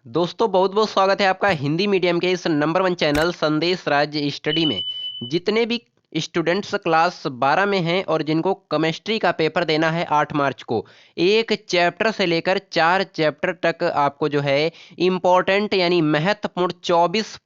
दोस्तों बहुत बहुत स्वागत है आपका हिंदी मीडियम के इस नंबर वन चैनल संदेश राज्य स्टडी में। जितने भी स्टूडेंट्स क्लास 12 में हैं और जिनको केमिस्ट्री का पेपर देना है 8 मार्च को, एक चैप्टर से लेकर 4 चैप्टर तक आपको जो है इम्पोर्टेंट यानी महत्वपूर्ण 24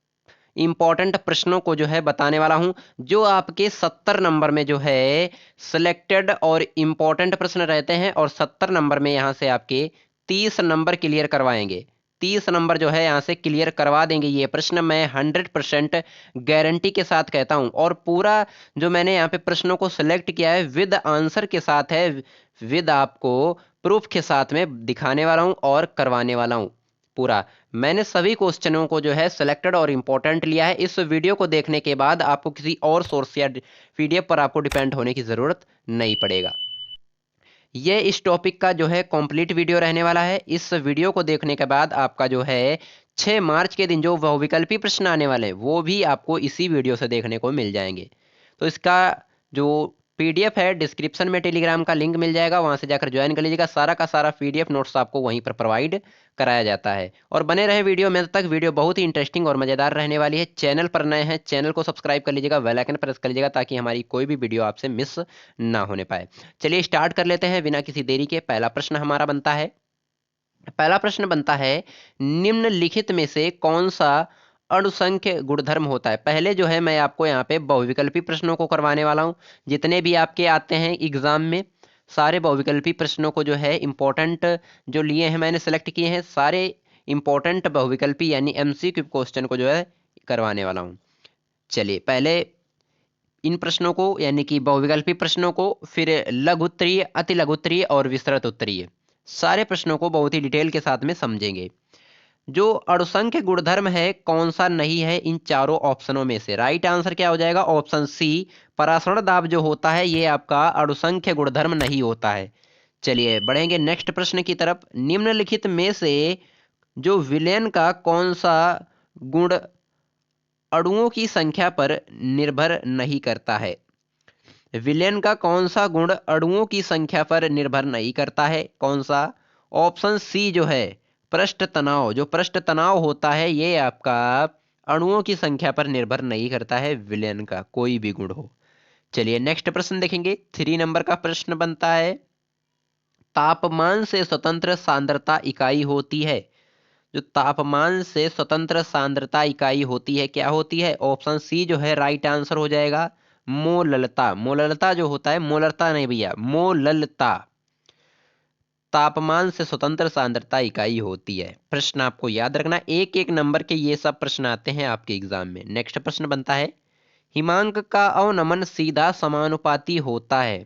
इम्पॉर्टेंट प्रश्नों को जो है बताने वाला हूं, जो आपके 70 नंबर में जो है सिलेक्टेड और इम्पॉर्टेंट प्रश्न रहते हैं और 70 नंबर में यहां से आपके 30 नंबर क्लियर करवाएंगे। 30 नंबर जो है यहाँ से क्लियर करवा देंगे ये प्रश्न, मैं 100% गारंटी के साथ कहता हूँ। और पूरा जो मैंने यहाँ पे प्रश्नों को सिलेक्ट किया है विद आंसर के साथ है, विद आपको प्रूफ के साथ में दिखाने वाला हूँ और करवाने वाला हूँ पूरा। मैंने सभी क्वेश्चनों को जो है सिलेक्टेड और इम्पोर्टेंट लिया है। इस वीडियो को देखने के बाद आपको किसी और सोर्स या पीडीएफ पर आपको डिपेंड होने की ज़रूरत नहीं पड़ेगा। ये इस टॉपिक का जो है कंप्लीट वीडियो रहने वाला है। इस वीडियो को देखने के बाद आपका जो है 6 मार्च के दिन जो बहुविकल्पी प्रश्न आने वाले हैं वो भी आपको इसी वीडियो से देखने को मिल जाएंगे। तो इसका जो पीडीएफ है डिस्क्रिप्शन में टेलीग्राम का लिंक मिल जाएगा, वहां से जाकर ज्वाइन कर लीजिएगा। सारा का सारा पीडीएफ नोट्स आपको वहीं पर प्रोवाइड कराया जाता है। और बने रहे वीडियो में तक, वीडियो बहुत ही इंटरेस्टिंग और मजेदार रहने वाली है। चैनल पर नए हैं चैनल को सब्सक्राइब कर लीजिएगा, बेल आइकन प्रेस कर लीजिएगा ताकि हमारी कोई भी वीडियो आपसे मिस ना होने पाए। चलिए स्टार्ट कर लेते हैं बिना किसी देरी के। पहला प्रश्न हमारा बनता है, पहला प्रश्न बनता है निम्नलिखित में से कौन सा अणुसंख्य गुणधर्म होता है। पहले जो है मैं आपको यहाँ पे बहुविकल्पी प्रश्नों को करवाने वाला हूँ। जितने भी आपके आते हैं एग्जाम में सारे बहुविकल्पी प्रश्नों को जो है इंपॉर्टेंट जो लिए हैं मैंने सेलेक्ट किए हैं, सारे इंपॉर्टेंट बहुविकल्पी यानी एमसीक्यू क्वेश्चन को जो है करवाने वाला हूँ। चलिए पहले इन प्रश्नों को यानी कि बहुविकल्पी प्रश्नों को, फिर लघु उत्तरीय, अति लघु उत्तरीय और विस्तृत उत्तरीय, सारे प्रश्नों को बहुत ही डिटेल के साथ में समझेंगे। जो अणुसंख्य गुणधर्म है कौन सा नहीं है इन चारों ऑप्शनों में से। राइट आंसर क्या हो जाएगा? ऑप्शन सी, परासरण दाब जो होता है ये आपका अणुसंख्य गुणधर्म नहीं होता है। चलिए बढ़ेंगे नेक्स्ट प्रश्न की तरफ। निम्नलिखित में से जो विलयन का कौन सा गुण अणुओं की संख्या पर निर्भर नहीं करता है। विलयन का कौन सा गुण अणुओं की संख्या पर निर्भर नहीं करता है? कौन सा? ऑप्शन सी जो है पृष्ठ तनाव। जो पृष्ठ तनाव होता है ये आपका अणुओं की संख्या पर निर्भर नहीं करता है, विलयन का कोई भी गुण हो। चलिए नेक्स्ट प्रश्न देखेंगे। 3 नंबर का प्रश्न बनता है, तापमान से स्वतंत्र सांद्रता इकाई होती है। जो तापमान से स्वतंत्र सांद्रता इकाई होती है क्या होती है? ऑप्शन सी जो है राइट आंसर हो जाएगा मोललता। मोललता जो होता है, मोलरता नहीं भैया, मोललता तापमान से स्वतंत्र सांद्रता इकाई होती है। प्रश्न आपको याद रखना, एक एक नंबर के ये सब प्रश्न आते हैं आपके एग्जाम में। नेक्स्ट प्रश्न बनता है, हिमांक का अवनमन सीधा समानुपाती होता है।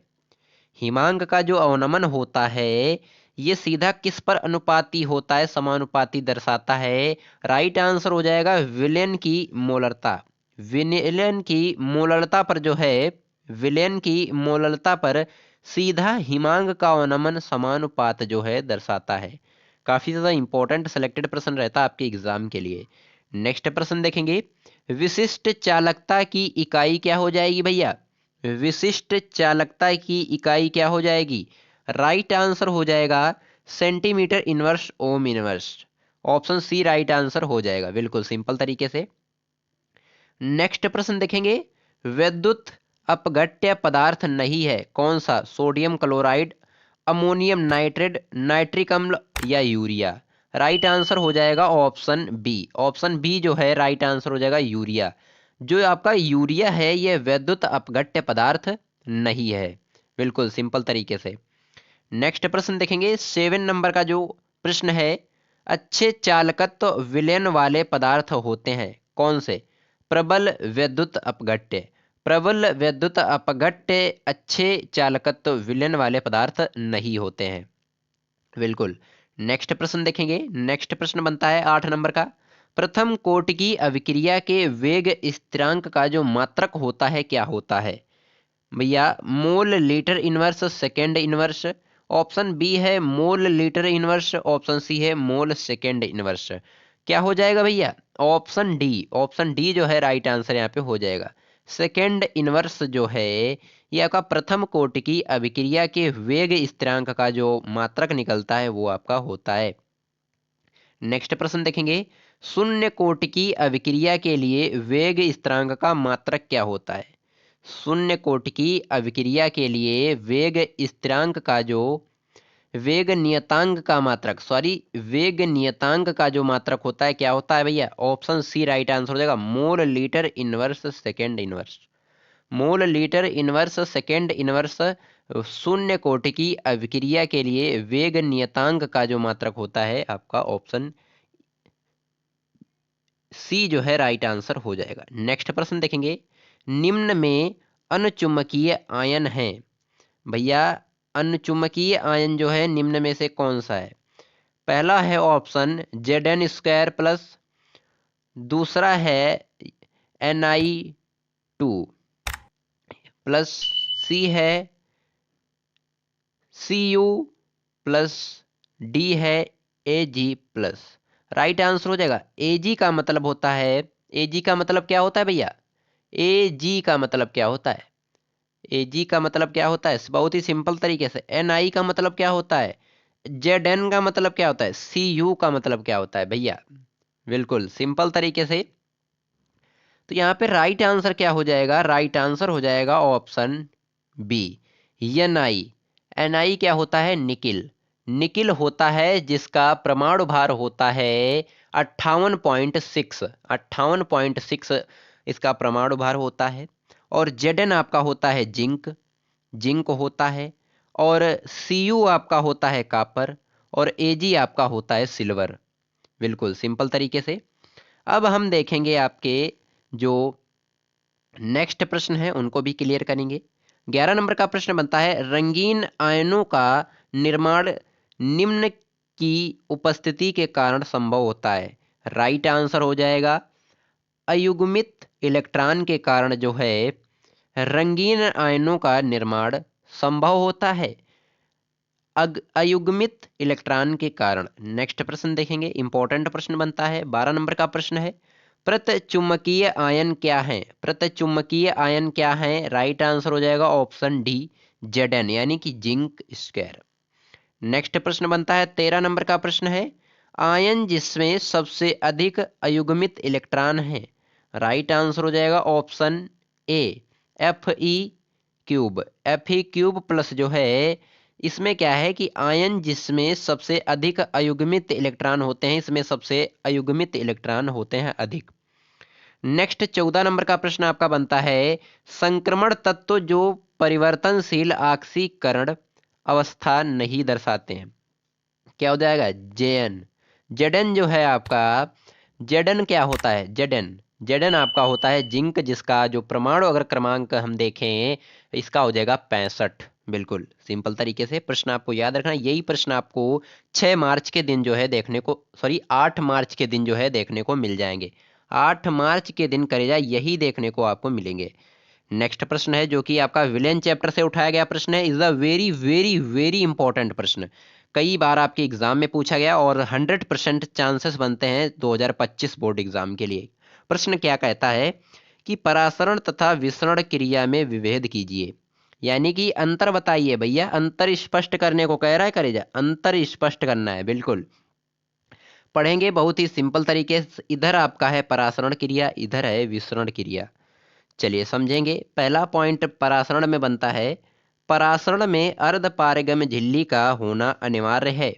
हिमांक का जो अवनमन होता है ये सीधा किस पर अनुपाती होता है, समानुपाती दर्शाता है? राइट आंसर हो जाएगा विलयन की मोलरता। विलयन की मोलरता पर जो है, विलयन की मोलरता पर सीधा हिमांक का अवनमन समानुपात जो है दर्शाता है। काफी ज्यादा इंपॉर्टेंट सिलेक्टेड प्रश्न रहता है आपके एग्जाम के लिए। नेक्स्ट प्रश्न देखेंगे, विशिष्ट चालकता की इकाई क्या हो जाएगी भैया? विशिष्ट चालकता की इकाई क्या हो जाएगी? राइट आंसर हो जाएगा centimetre inverse ohm inverse. Option C right answer हो जाएगा, बिल्कुल सिंपल तरीके से। नेक्स्ट प्रश्न देखेंगे, विद्युत अपघट्य पदार्थ नहीं है कौन सा? Sodium chloride, ammonium nitrate, nitric अम्ल या यूरिया। राइट आंसर हो जाएगा ऑप्शन बी। ऑप्शन बी जो है राइट आंसर हो जाएगा यूरिया। जो आपका यूरिया है ये विद्युत अपघट्य पदार्थ नहीं है, बिल्कुल सिंपल तरीके से। नेक्स्ट प्रश्न देखेंगे, 7 नंबर का जो प्रश्न है, अच्छे चालकत्व विलयन वाले पदार्थ होते हैं कौन से? प्रबल विद्युत अपघट्य, प्रबल विद्युत अपघट्य अच्छे चालकत्व विलयन वाले पदार्थ नहीं होते हैं, बिल्कुल। नेक्स्ट प्रश्न देखेंगे। नेक्स्ट प्रश्न बनता है 8 नंबर का, प्रथम कोटि की अभिक्रिया के वेग स्थिरांक का जो मात्रक होता है क्या होता है भैया? Mole litre inverse second inverse. Option B है mole litre inverse, option C है मोल सेकेंड इनवर्स। क्या हो जाएगा भैया? Option D. ऑप्शन डी जो है राइट आंसर यहाँ पे हो जाएगा। सेकेंड इनवर्स जो है ये आपका प्रथम कोटि की अभिक्रिया के वेग स्थिरांक का जो मात्रक निकलता है वो आपका होता है। नेक्स्ट प्रश्न देखेंगे, शून्य कोटि की अभिक्रिया के लिए वेग स्थिरांक का मात्रक क्या होता है? शून्य कोटि की अभिक्रिया के लिए वेग स्थिरांक का जो वेग नियतांक का मात्रक वेग नियतांक का जो मात्रक होता है क्या होता है भैया? ऑप्शन सी राइट आंसर हो जाएगा, मोल लीटर इनवर्स सेकेंड इनवर्स। मोल लीटर इनवर्स सेकेंड इनवर्स शून्य कोटि की अभिक्रिया के लिए वेग नियतांक का जो मात्रक होता है आपका ऑप्शन सी जो है राइट आंसर हो जाएगा। नेक्स्ट प्रश्न देखेंगे, निम्न में अनचुंबकीय आयन है भैया, अनचुंबकीय आयन जो है निम्न में से कौन सा है? पहला है ऑप्शन Zn² प्लस, दूसरा है Ni2 प्लस, सी है Cu प्लस, डी है Ag प्लस। राइट आंसर हो जाएगा Ag का मतलब होता है, Ag का मतलब क्या होता है भैया? Ag का मतलब क्या होता है? Ag का मतलब क्या होता है? बहुत ही सिंपल तरीके से, Ni का मतलब क्या होता है? Zn का मतलब क्या होता है? Cu का मतलब क्या होता है भैया? बिल्कुल सिंपल तरीके से। तो यहाँ पे राइट आंसर क्या हो जाएगा? राइट आंसर हो जाएगा ऑप्शन बी, Ni। Ni क्या होता है? निकिल। निकिल होता है जिसका परमाणु भार होता है 58.6, 58.6 इसका परमाणु भार होता है। और Zn आपका होता है जिंक, जिंक होता है। और Cu आपका होता है कापर, और Ag आपका होता है सिल्वर। बिल्कुल सिंपल तरीके से। अब हम देखेंगे आपके जो नेक्स्ट प्रश्न है उनको भी क्लियर करेंगे। 11 नंबर का प्रश्न बनता है, रंगीन आयनों का निर्माण निम्न की उपस्थिति के कारण संभव होता है। राइट आंसर हो जाएगा, अयुग्मित इलेक्ट्रॉन के कारण जो है रंगीन आयनों का निर्माण संभव होता है, अयुग्मित इलेक्ट्रॉन के कारण। नेक्स्ट प्रश्न देखेंगे, इंपॉर्टेंट प्रश्न बनता है, 12 नंबर का प्रश्न है, प्रत्यचुंबकीय आयन क्या है? प्रत्यचुंबकीय आयन क्या है? राइट आंसर हो जाएगा ऑप्शन डी, Zn यानी कि जिंक स्क्वायर। नेक्स्ट प्रश्न बनता है, 13 नंबर का प्रश्न है, आयन जिसमें सबसे अधिक अयुग्मित इलेक्ट्रॉन है। राइट आंसर हो जाएगा option A, Fe³ Fe³ plus जो है इसमें क्या है कि आयन जिसमें सबसे अधिक अयुग्मित इलेक्ट्रॉन होते हैं, इसमें सबसे अयुग्मित इलेक्ट्रॉन होते हैं अधिक। नेक्स्ट 14 नंबर का प्रश्न आपका बनता है, संक्रमण तत्व जो परिवर्तनशील ऑक्सीकरण अवस्था नहीं दर्शाते हैं। क्या हो जाएगा? Jn। Zn जो है आपका, Zn क्या होता है? Zn आपका होता है जिंक, जिसका जो परमाणु अगर क्रमांक हम देखें इसका हो जाएगा 65। बिल्कुल सिंपल तरीके से प्रश्न आपको याद रखना। यही प्रश्न आपको 6 मार्च के दिन जो है देखने को, 8 मार्च के दिन जो है देखने को मिल जाएंगे। 8 मार्च के दिन करेजा यही देखने को आपको मिलेंगे। नेक्स्ट प्रश्न है जो कि आपका विलेन चैप्टर से उठाया गया प्रश्न है, is a very very very important प्रश्न। कई बार आपके एग्जाम में पूछा गया और 100% चांसेस बनते हैं 2025 बोर्ड एग्जाम के लिए। प्रश्न क्या कहता है कि परासरण तथा विसरण क्रिया में विभेद कीजिए, यानी कि अंतर बताइए भैया। अंतर स्पष्ट करने को कह रहा है, करेजा अंतर स्पष्ट करना है। बिल्कुल पढ़ेंगे बहुत ही सिंपल तरीके से। इधर आपका है परासरण क्रिया, इधर है विसरण क्रिया। चलिए समझेंगे। पहला पॉइंट परासरण में बनता है, परासरण में अर्धपारगम्य झिल्ली का होना अनिवार्य है।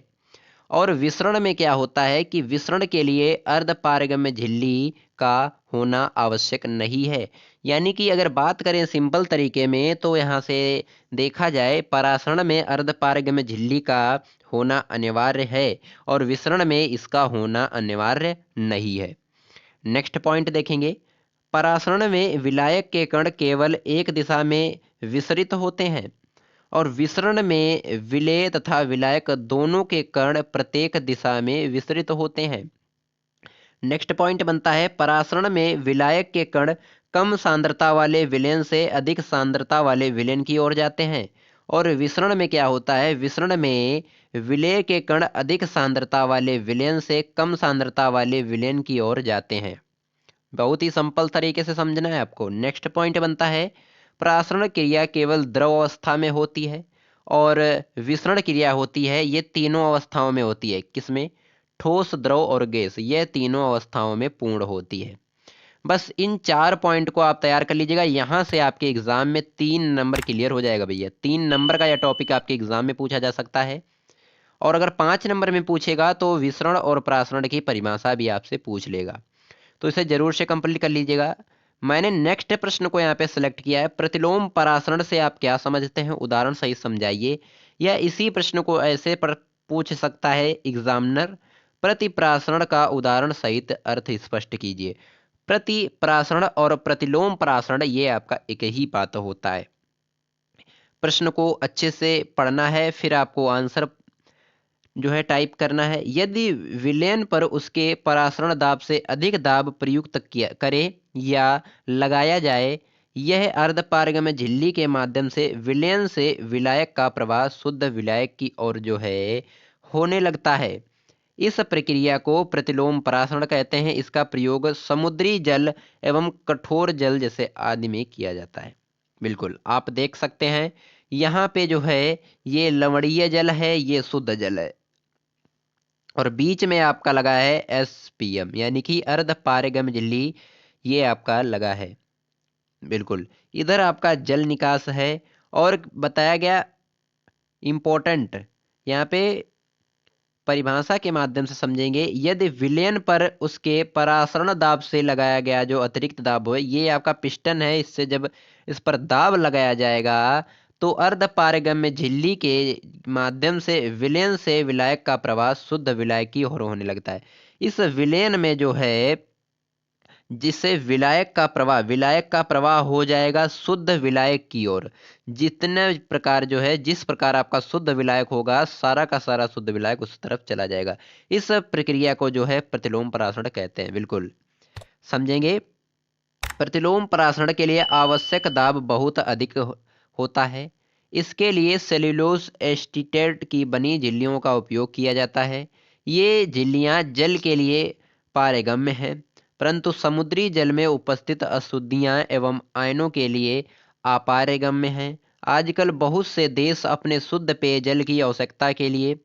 और विसरण में क्या होता है कि विसरण के लिए अर्धपारगम्य झिल्ली का होना आवश्यक नहीं है। यानी कि अगर बात करें सिंपल तरीके में तो यहाँ से देखा जाए, परासरण में अर्धपारगम्य झिल्ली का होना अनिवार्य है और विसरण में इसका होना अनिवार्य नहीं है। नेक्स्ट पॉइंट देखेंगे, परासरण में विलायक के कण केवल एक दिशा में विसरित होते हैं और विसरण में विलेय तथा विलायक दोनों के कण प्रत्येक दिशा में विसरित होते हैं। नेक्स्ट पॉइंट बनता है, परासरण में विलायक के कण कम सांद्रता वाले विलेन से अधिक सांद्रता वाले विलेन की ओर जाते हैं। और विसरण में क्या होता है? विसरण में विलेय के कण अधिक सांद्रता वाले विलेन से कम सांद्रता वाले विलेन की ओर जाते हैं। बहुत ही सिंपल तरीके से समझना है आपको। नेक्स्ट पॉइंट बनता है, परासरण क्रिया केवल द्रव अवस्था में होती है और विसरण क्रिया होती है ये तीनों अवस्थाओं में होती है। किसमें? ठोस, द्रव और गैस, यह तीनों अवस्थाओं में पूर्ण होती है। बस इन 4 पॉइंट को आप तैयार कर लीजिएगा। यहां से आपके एग्जाम में 3 नंबर क्लियर हो जाएगा भैया। 3 नंबर का यह टॉपिक आपके एग्जाम में पूछा जा सकता है। और अगर 5 नंबर में पूछेगा तो विसरण और प्रासरण की परिभाषा भी आपसे पूछ लेगा, तो इसे जरूर से कंप्लीट कर लीजिएगा। मैंने नेक्स्ट प्रश्न को यहाँ पे सिलेक्ट किया है, प्रतिलोम परासरण से आप क्या समझते हैं, उदाहरण सहित समझाइए। या इसी प्रश्न को ऐसे पर पूछ सकता है एग्जामिनर, प्रतिप्रासरण का उदाहरण सहित अर्थ स्पष्ट कीजिए। प्रतिप्रासरण और प्रतिलोम परासरण ये आपका एक ही बात होता है। प्रश्न को अच्छे से पढ़ना है, फिर आपको आंसर जो है टाइप करना है। यदि विलयन पर उसके परासरण दाब से अधिक दाब प्रयुक्त किया करे या लगाया जाए, यह अर्धपारगम्य झिल्ली के माध्यम से विलयन से विलायक का प्रवाह शुद्ध विलायक की ओर जो है होने लगता है। इस प्रक्रिया को प्रतिलोम परासरण कहते हैं। इसका प्रयोग समुद्री जल एवं कठोर जल जैसे आदि में किया जाता है। बिल्कुल, आप देख सकते हैं यहाँ पे जो है ये लवणीय जल है, ये शुद्ध जल है, और बीच में आपका लगा है एसपीएम यानी कि अर्ध पारगम्य झिल्ली, ये आपका लगा है। बिल्कुल, इधर आपका जल निकास है। और बताया गया इंपॉर्टेंट, यहाँ पे परिभाषा के माध्यम से समझेंगे। यदि विलयन पर उसके परासरण दाब से लगाया गया जो अतिरिक्त दाब हो, ये आपका पिस्टन है, इससे जब इस पर दाब लगाया जाएगा तो अर्ध पारगम्य झिल्ली के माध्यम से विलयन से विलायक का प्रवाह शुद्ध विलायक की ओर होने लगता है। इस विलयन में जो है जिससे विलायक का प्रवाह हो जाएगा शुद्ध विलायक की ओर। जितने प्रकार जो है, जिस प्रकार आपका शुद्ध विलायक होगा, सारा का सारा शुद्ध विलायक उस तरफ चला जाएगा। इस प्रक्रिया को जो है प्रतिलोम परासरण कहते हैं। बिल्कुल समझेंगे। प्रतिलोम परासरण के लिए आवश्यक दाब बहुत अधिक होता है। इसके लिए सेल्यूलोज एस्टीटेट की बनी झिल्लियों का उपयोग किया जाता है। ये झिल्लियां जल के लिए पारगम्य हैं, परंतु समुद्री जल में उपस्थित अशुद्धियां एवं आयनों के लिए अपारगम्य हैं। आजकल बहुत से देश अपने शुद्ध पेयजल की आवश्यकता के लिए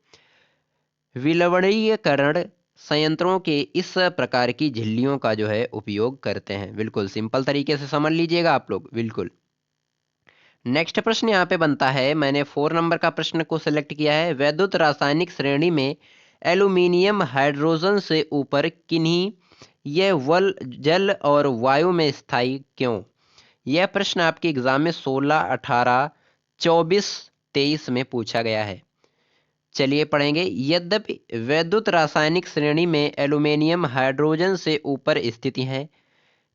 विलवणीकरण संयंत्रों के इस प्रकार की झिल्लियों का जो है उपयोग करते हैं। बिल्कुल सिंपल तरीके से समझ लीजिएगा आप लोग। बिल्कुल, नेक्स्ट प्रश्न यहाँ पे बनता है, मैंने 4 नंबर का प्रश्न को सिलेक्ट किया है। वैद्युत रासायनिक श्रेणी में एल्यूमिनियम हाइड्रोजन से ऊपर किन्हीं यह वल जल और वायु में स्थायी क्यों? यह प्रश्न आपके एग्जाम में 16, 18, 24, 23 में पूछा गया है। चलिए पढ़ेंगे। यद्यपि वैद्युत रासायनिक श्रेणी में एल्यूमिनियम हाइड्रोजन से ऊपर स्थित है,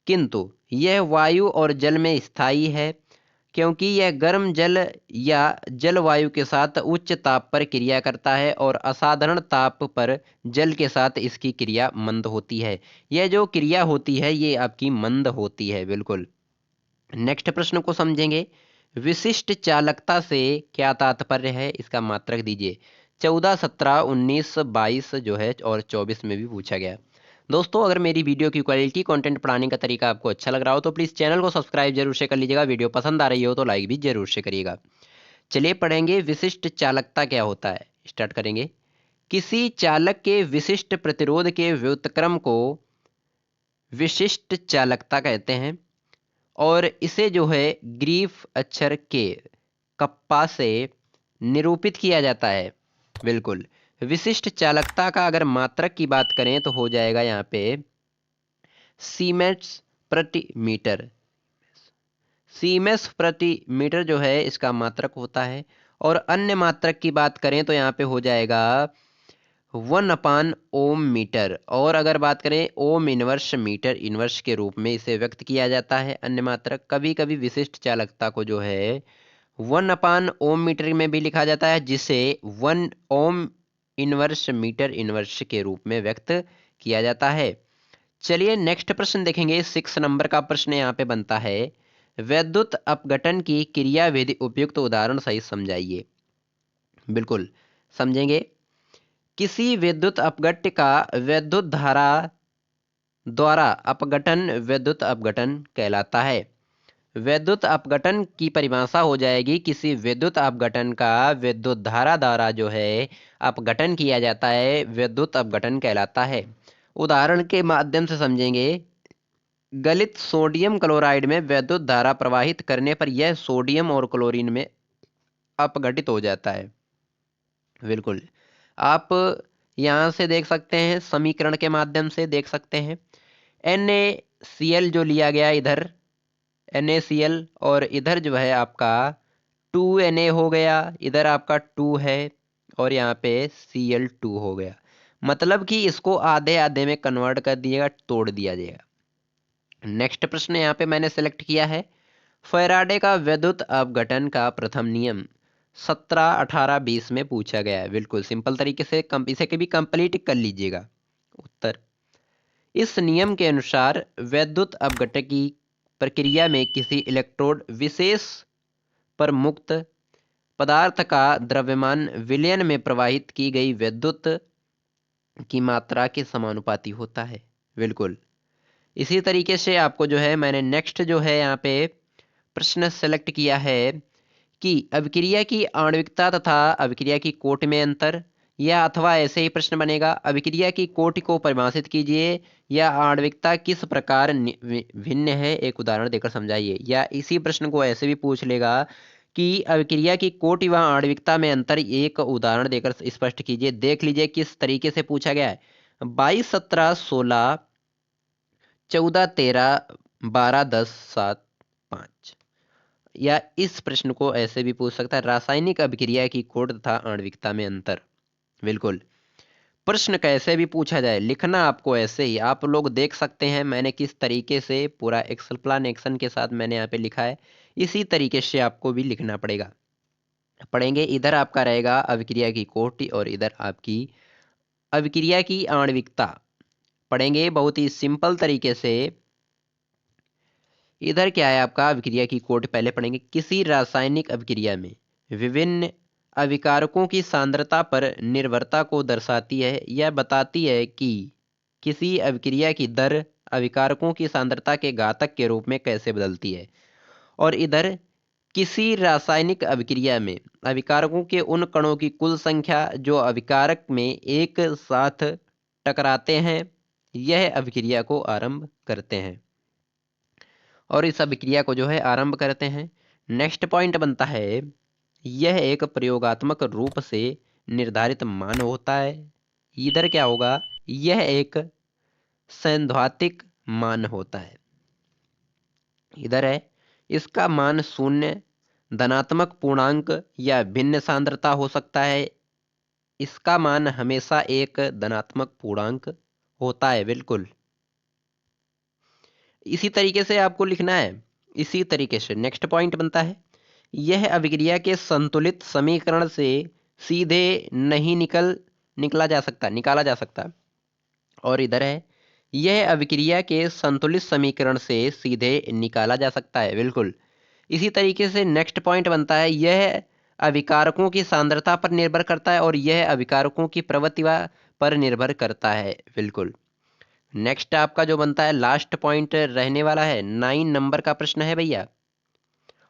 किंतु यह वायु और जल में स्थायी है, क्योंकि यह गर्म जल या जलवायु के साथ उच्च ताप पर क्रिया करता है और असाधारण ताप पर जल के साथ इसकी क्रिया मंद होती है। यह जो क्रिया होती है ये आपकी मंद होती है। बिल्कुल, नेक्स्ट प्रश्न को समझेंगे। विशिष्ट चालकता से क्या तात्पर्य है, इसका मात्रक दीजिए। 14, 17, 19, 22 जो है और 24 में भी पूछा गया। दोस्तों, अगर मेरी वीडियो की क्वालिटी, कंटेंट पढ़ाने का तरीका आपको अच्छा लग रहा हो तो प्लीज़ चैनल को सब्सक्राइब जरूर से कर लीजिएगा। वीडियो पसंद आ रही हो तो लाइक भी जरूर से करिएगा। चलिए पढ़ेंगे विशिष्ट चालकता क्या होता है। स्टार्ट करेंगे। किसी चालक के विशिष्ट प्रतिरोध के व्युत्क्रम को विशिष्ट चालकता कहते हैं, और इसे जो है ग्रीक अक्षर के कप्पा से निरूपित किया जाता है। बिल्कुल, विशिष्ट चालकता का अगर मात्रक की बात करें तो हो जाएगा यहाँ पे सीमेंस प्रति मीटर। सीमेंस प्रति मीटर जो है इसका मात्रक होता है। और अन्य मात्रक की बात करें तो यहाँ पे हो जाएगा 1/ओम मीटर। और अगर बात करें ओम इनवर्स मीटर इनवर्स के रूप में इसे व्यक्त किया जाता है। अन्य मात्रक कभी कभी विशिष्ट चालकता को जो है 1/ओम मीटर में भी लिखा जाता है, जिसे 1 ओम इनवर्स मीटर इनवर्स के रूप में व्यक्त किया जाता है। चलिए नेक्स्ट प्रश्न देखेंगे। 6 नंबर का प्रश्न यहाँ पे बनता है, वैद्युत अपघटन की क्रियाविधि उपयुक्त उदाहरण सहित समझाइए। बिल्कुल समझेंगे। किसी विद्युत अपघट्य का वैद्युत धारा द्वारा अपघटन विद्युत अपघटन कहलाता है। वैद्युत अपघटन की परिभाषा हो जाएगी, किसी विद्युत अपघटन का विद्युत धारा द्वारा जो है अपघटन किया जाता है, विद्युत अपघटन कहलाता है। उदाहरण के माध्यम से समझेंगे। गलित सोडियम क्लोराइड में विद्युत धारा प्रवाहित करने पर यह सोडियम और क्लोरीन में अपघटित हो जाता है। बिल्कुल, आप यहाँ से देख सकते हैं, समीकरण के माध्यम से देख सकते हैं। NaCl जो लिया गया इधर NaCl, और इधर जो है आपका 2Na हो गया, इधर आपका 2 है और यहाँ पे Cl2 हो गया। मतलब कि इसको आधे आधे में कन्वर्ट कर दिएगा, तोड़ दिया जाएगा। नेक्स्ट प्रश्न यहाँ पे मैंने सेलेक्ट किया है, फैराडे का विद्युत अपघटन का प्रथम नियम 17, 18, 20 में पूछा गया है। बिल्कुल सिंपल तरीके से इसे कभी कंप्लीट कर लीजिएगा। उत्तर, इस नियम के अनुसार वैद्युत अपघटन की प्रक्रिया में किसी इलेक्ट्रोड विशेष पर मुक्त पदार्थ का द्रव्यमान विलयन में प्रवाहित की गई विद्युत की मात्रा के समानुपाती होता है। बिल्कुल इसी तरीके से आपको जो है मैंने नेक्स्ट जो है यहाँ पे प्रश्न सेलेक्ट किया है कि अभिक्रिया की आणविकता तथा अभिक्रिया की कोटि में अंतर, या अथवा ऐसे ही प्रश्न बनेगा, अभिक्रिया की कोटि को परिभाषित कीजिए या आणविकता किस प्रकार भिन्न है, एक उदाहरण देकर समझाइए। या इसी प्रश्न को ऐसे भी पूछ लेगा कि अभिक्रिया की कोटि व आणविकता में अंतर, एक उदाहरण देकर स्पष्ट कीजिए। देख लीजिए किस तरीके से पूछा गया है। 22, 17, 16, 14, 13, 12, 10, 7, 5। या इस प्रश्न को ऐसे भी पूछ सकता है, रासायनिक अभिक्रिया की कोट तथा आणविकता में अंतर। बिल्कुल प्रश्न कैसे भी पूछा जाए, लिखना आपको ऐसे ही। आप लोग देख सकते हैं मैंने किस तरीके से पूरा एक्सप्लेनेशन के साथ मैंने यहाँ पे लिखा है, इसी तरीके से आपको भी लिखना पड़ेगा। पढ़ेंगे, इधर आपका रहेगा अभिक्रिया की कोटि और इधर आपकी अभिक्रिया की आणविकता। पढ़ेंगे बहुत ही सिंपल तरीके से। इधर क्या है आपका अभिक्रिया की कोटि पहले पढ़ेंगे। किसी रासायनिक अभिक्रिया में विभिन्न अभिकारकों की सांद्रता पर निर्भरता को दर्शाती है। यह बताती है कि किसी अभिक्रिया की दर अभिकारकों की सांद्रता के घातक के रूप में कैसे बदलती है। और इधर किसी रासायनिक अभिक्रिया में अभिकारकों के उन कणों की कुल संख्या जो अभिकारक में एक साथ टकराते हैं, यह अभिक्रिया को आरंभ करते हैं। और इस अभिक्रिया को जो है आरंभ करते हैं। नेक्स्ट पॉइंट बनता है, यह एक प्रयोगात्मक रूप से निर्धारित मान होता है। इधर क्या होगा, यह एक सैद्धांतिक मान होता है। इधर है, इसका मान शून्य, धनात्मक पूर्णांक या भिन्न सांद्रता हो सकता है। इसका मान हमेशा एक धनात्मक पूर्णांक होता है। बिल्कुल इसी तरीके से आपको लिखना है। इसी तरीके से नेक्स्ट पॉइंट बनता है, यह अभिक्रिया के संतुलित समीकरण से सीधे नहीं निकाला जा सकता। और इधर है, यह अभिक्रिया के संतुलित समीकरण से सीधे निकाला जा सकता है। बिल्कुल इसी तरीके से नेक्स्ट पॉइंट बनता है, यह अभिकारकों की सांद्रता पर निर्भर करता है और यह अभिकारकों की प्रवृत्ति पर निर्भर करता है। बिल्कुल नेक्स्ट आपका जो बनता है लास्ट पॉइंट रहने वाला है, 9 नंबर का प्रश्न है भैया।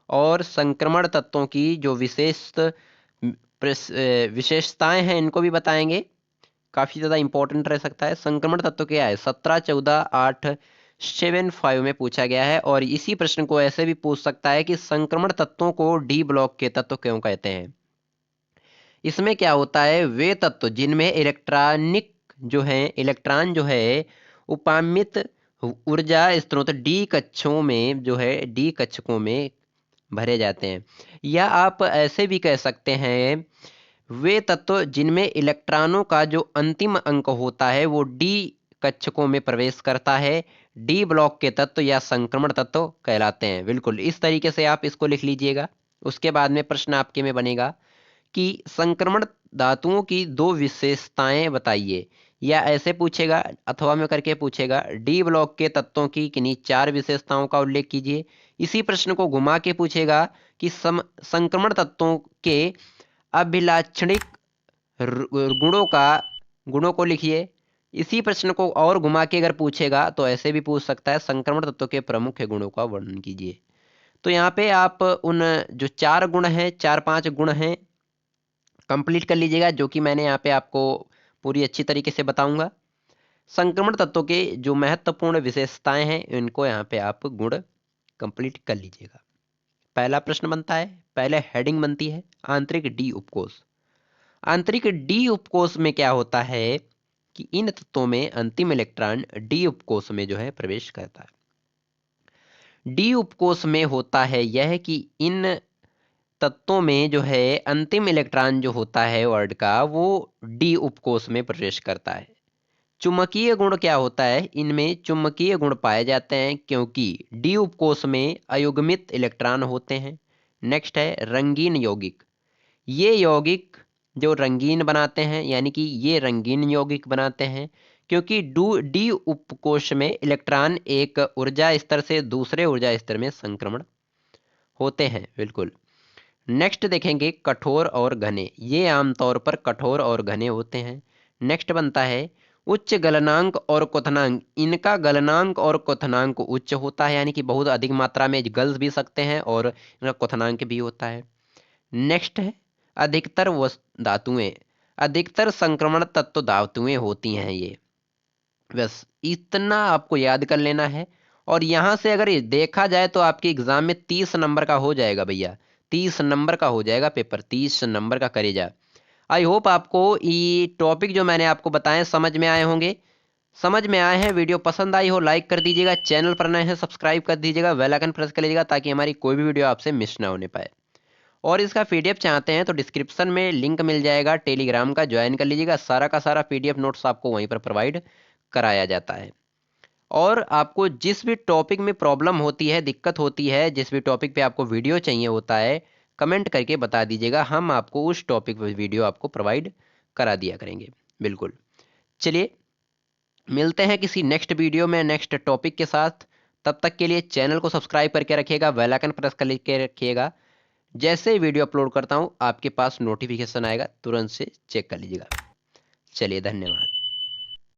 और संक्रमण तत्वों की जो विशेषताएं हैं इनको भी बताएंगे, काफ़ी ज़्यादा इंपॉर्टेंट रह सकता है। संक्रमण तत्व क्या है, 17, 14, 8, 7, 5 में पूछा गया है। और इसी प्रश्न को ऐसे भी पूछ सकता है कि संक्रमण तत्वों को डी ब्लॉक के तत्व क्यों कहते हैं। इसमें क्या होता है, वे तत्व जिनमें इलेक्ट्रॉन जो है उपामित ऊर्जा स्रोत डी कक्षकों में भरे जाते हैं। या आप ऐसे भी कह सकते हैं, वे तत्व जिनमें इलेक्ट्रॉनों का जो अंतिम अंक होता है वो डी कक्षकों में प्रवेश करता है, डी ब्लॉक के तत्व या संक्रमण तत्व कहलाते हैं। बिल्कुल इस तरीके से आप इसको लिख लीजिएगा। उसके बाद में प्रश्न आपके में बनेगा कि संक्रमण धातुओं की 2 विशेषताएं बताइए। या ऐसे पूछेगा, अथवा में करके पूछेगा, डी ब्लॉक के तत्वों की किन्हीं 4 विशेषताओं का उल्लेख कीजिए। इसी प्रश्न को घुमा के पूछेगा कि संक्रमण तत्वों के अभिलाक्षणिक गुणों को लिखिए। इसी प्रश्न को और घुमा के अगर पूछेगा तो ऐसे भी पूछ सकता है, संक्रमण तत्व के प्रमुख गुणों का वर्णन कीजिए। तो यहाँ पे आप उन जो 4 गुण हैं, 4-5 गुण हैं, कंप्लीट कर लीजिएगा, जो कि मैंने यहाँ पे आपको पूरी अच्छी तरीके से बताऊंगा। संक्रमण तत्वों के जो महत्वपूर्ण विशेषताएं हैं, इनको यहाँ पे आप गुण कंप्लीट कर लीजिएगा। पहला प्रश्न बनता है, पहले हेडिंग बनती है आंतरिक डी उपकोष। आंतरिक डी उपकोष में क्या होता है कि इन तत्वों में अंतिम इलेक्ट्रॉन डी उपकोष में जो है प्रवेश करता है। डी उपकोष में होता है यह कि इन तत्वों में जो है अंतिम इलेक्ट्रॉन जो होता है वर्ड का, वो डी उपकोष में प्रवेश करता है। चुंबकीय गुण क्या होता है, इनमें चुंबकीय गुण पाए जाते हैं क्योंकि डी उपकोष में अयुग्मित इलेक्ट्रॉन होते हैं। नेक्स्ट है रंगीन यौगिक। ये यौगिक जो रंगीन बनाते हैं, यानी कि ये रंगीन यौगिक बनाते हैं क्योंकि डी उपकोष में इलेक्ट्रॉन एक ऊर्जा स्तर से दूसरे ऊर्जा स्तर में संक्रमण होते हैं। बिल्कुल। नेक्स्ट देखेंगे कठोर और घने। ये आमतौर पर कठोर और घने होते हैं। नेक्स्ट बनता है उच्च गलनांक और क्वथनांक। इनका गलनांक और क्वथनांक उच्च होता है, यानी कि बहुत अधिक मात्रा में गल भी सकते हैं और इनका क्वथनांक भी होता है। नेक्स्ट है अधिकतर धातुएं। अधिकतर संक्रमण तत्व धातुएं होती हैं ये। बस इतना आपको याद कर लेना है। और यहाँ से अगर ये देखा जाए तो आपके एग्जाम में 30 नंबर का हो जाएगा भैया, 30 नंबर का हो जाएगा पेपर, 30 नंबर का करेजा। आई होप आपको ये टॉपिक जो मैंने आपको बताए समझ में आए होंगे। समझ में आए हैं, वीडियो पसंद आई हो लाइक कर दीजिएगा, चैनल पर नए हैं सब्सक्राइब कर दीजिएगा, बेल आइकन प्रेस कर लीजिएगा ताकि हमारी कोई भी वीडियो आपसे मिस ना होने पाए। और इसका पीडीएफ चाहते हैं तो डिस्क्रिप्शन में लिंक मिल जाएगा टेलीग्राम का, ज्वाइन कर लीजिएगा। सारा का सारा पीडीएफ नोट्स आपको वहीं पर प्रोवाइड कराया जाता है। और आपको जिस भी टॉपिक में प्रॉब्लम होती है, दिक्कत होती है, जिस भी टॉपिक पे आपको वीडियो चाहिए होता है, कमेंट करके बता दीजिएगा, हम आपको उस टॉपिक पर वीडियो आपको प्रोवाइड करा दिया करेंगे। बिल्कुल। चलिए मिलते हैं किसी नेक्स्ट वीडियो में नेक्स्ट टॉपिक के साथ। तब तक के लिए चैनल को सब्सक्राइब करके रखिएगा, बेल आइकन प्रेस करके रखिएगा। जैसे ही वीडियो अपलोड करता हूँ आपके पास नोटिफिकेशन आएगा, तुरंत से चेक कर लीजिएगा। चलिए धन्यवाद।